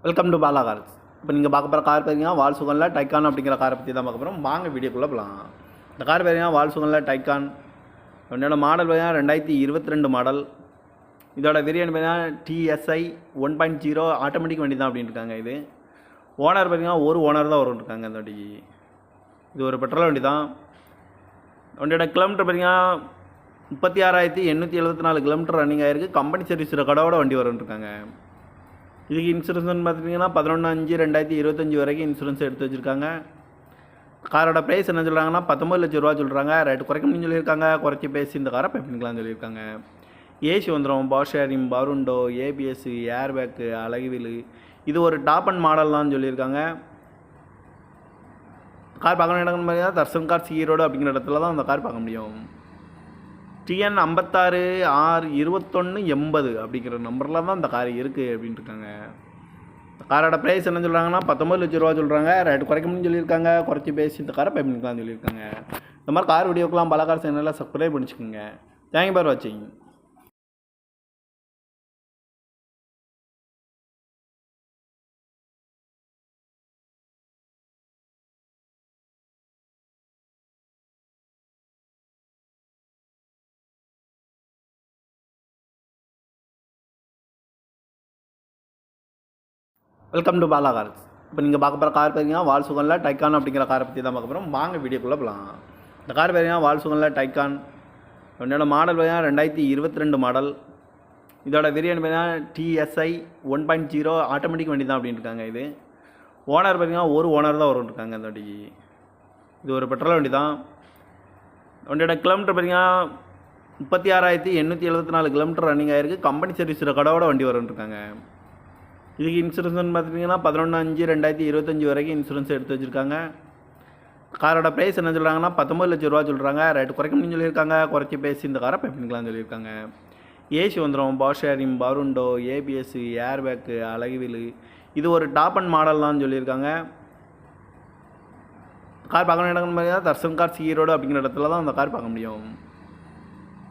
Welcome to Bala cars. இப்போ நீங்கள் பார்க்க போகிற கார் பார்த்தீங்கன்னா வால்சுகனில் டைக்கான் அப்படிங்கிற காரை பற்றி தான் பார்க்க போகிறோம். வாங்க வீடியோக்குள்ளே போகலாம். இந்த கார் பார்த்தீங்கன்னா வால்சுகனில் டைக்கான். என்னோட மாடல் பார்த்தீங்கன்னா 2022 மாடல். இதோட வேரியன்ட் பார்த்தீங்கன்னா TSI 1.0 ஆட்டோமேட்டிக் வண்டி தான் அப்படின்னு இருக்காங்க. இது ஓனர் பார்த்தீங்கன்னா ஒரு ஓனர் தான் வரும் இருக்காங்க. இந்த வண்டி இது ஒரு பெட்ரோல் வண்டி தான். வண்டியோட கிலோமீட்டர் பார்த்தீங்கன்னா 36,874 கிலோமீட்டர் ரன்னிங் ஆகிருக்கு. கம்பெனி சர்வீஸ் ரெக்கார்டோட வண்டி வரும்னு இருக்காங்க. இதுக்கு இன்சூரன்ஸ்னு பார்த்தீங்கன்னா 11/5/2025 வரைக்கும் இன்சூரன்ஸ் எடுத்து வச்சுருக்காங்க. காரோட ப்ரைஸ் என்ன சொல்கிறாங்கன்னா 19 லட்ச ரூபா சொல்கிறாங்க. ரேட்டு குறைக்கணும்னு சொல்லியிருக்காங்க. குறைச்சி பேசி இந்த காரை பே பண்ணிக்கலாம்னு சொல்லியிருக்காங்க. ஏசி வந்துடும், power steering, power window, ABS, air bag, அழகுவீல். இது ஒரு டாப் அண்ட் மாடல் தான் சொல்லியிருக்காங்க. கார் பார்க்கணும் இடம்னு பார்த்தீங்கன்னா தர்சன் கார்ஸ் ஈரோடு அப்படிங்கிற இடத்துல தான் அந்த கார் பார்க்க முடியும். TN 56R2180 அப்படிங்கிற நம்பரில் தான் இந்த கார் இருக்குது அப்படின்ட்டு இருக்காங்க. காரோட ப்ரைஸ் என்ன சொல்கிறாங்கன்னா 19 லட்ச ரூபா சொல்கிறாங்க. ரேட்டு குறைக்கணும்னு சொல்லியிருக்காங்க. குறைச்சி பேசி இந்த காரை பே பண்ணிக்கலாம்னு சொல்லியிருக்காங்க. இந்த மாதிரி கார் வீடியோக்கெலாம் பல கார் சேனலில் சப்ஸ்கிரைப் பண்ணிச்சுக்கோங்க. தேங்க்யூ ஃபார் வாட்சிங். Welcome to Bala cars. இப்போ நீங்கள் பார்க்க போகிற கார் பார்த்தீங்கன்னா வால்சுகனில் டைக்கான் அப்படிங்கிற காரை பற்றி தான் பார்க்க போகிறோம். வாங்க வீடியோக்குள்ளே போகலாம். இந்த கார் பார்த்தீங்கன்னா வால்சுகனில் டைக்கான். என்னோட மாடல் பார்த்தீங்கன்னா 2022 மாடல். இதோட வேரியன்ட் பார்த்தீங்கன்னா TSI 1.0 ஆட்டோமேட்டிக் வண்டி தான் அப்படின்னு இருக்காங்க. இது ஓனர் பார்த்தீங்கன்னா ஒரு ஓனர் தான் வரும் இருக்காங்க. இந்த வண்டி இது ஒரு பெட்ரோல் வண்டி தான். வண்டியோட கிலோமீட்டர் பார்த்தீங்கன்னா 36,874 கிலோமீட்டர் ரன்னிங் ஆகிருக்கு. கம்பெனி சர்வீஸ் ரெக்கார்டோட வண்டி வரும்னு இருக்காங்க. இதுக்கு இன்சூரன்ஸ்னு பார்த்தீங்கன்னா 11/5/2025 வரைக்கும் இன்சூரன்ஸ் எடுத்து வச்சுருக்காங்க. காரோட ப்ரைஸ் என்ன சொல்கிறாங்கன்னா 19 லட்ச ரூபா சொல்கிறாங்க. ரேட்டு குறைக்கணும்னு சொல்லியிருக்காங்க. குறைச்சி பேசி இந்த காரை பே பண்ணிக்கலாம்னு சொல்லியிருக்காங்க. ஏசி வந்துடும், power steering, power window, ABS, air bag, அழகுவீல். இது ஒரு டாப் அண்ட் மாடல் தான் சொல்லியிருக்காங்க. கார் பார்க்கணும் இடம்னு பார்த்தீங்கன்னா தர்சன் கார்ஸ் ஈரோடு அப்படிங்கிற இடத்துல தான் அந்த கார் பார்க்க முடியும்.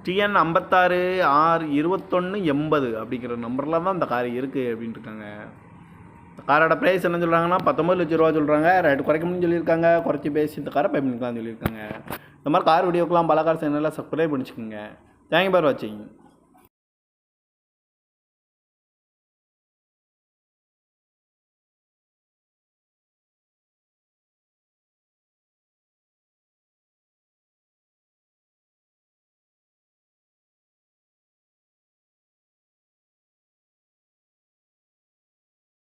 TN 56R2180 அப்படிங்கிற நம்பரில் தான் இந்த கார் இருக்குது அப்படின்ட்டு இருக்காங்க. காரோட ப்ரைஸ் என்ன சொல்கிறாங்கன்னா 19 லட்ச ரூபா சொல்கிறாங்க. ரேட்டு குறைக்கணும்னு சொல்லியிருக்காங்க. குறைச்சி பேசி இந்த காரை பே பண்ணிக்கலாம்னு சொல்லியிருக்காங்க. இந்த மாதிரி கார் வீடியோக்கெலாம் பல கார் சேனலில் சப்ஸ்கிரைப் பண்ணிச்சுக்கோங்க. தேங்க்யூ ஃபார் வாட்சிங்.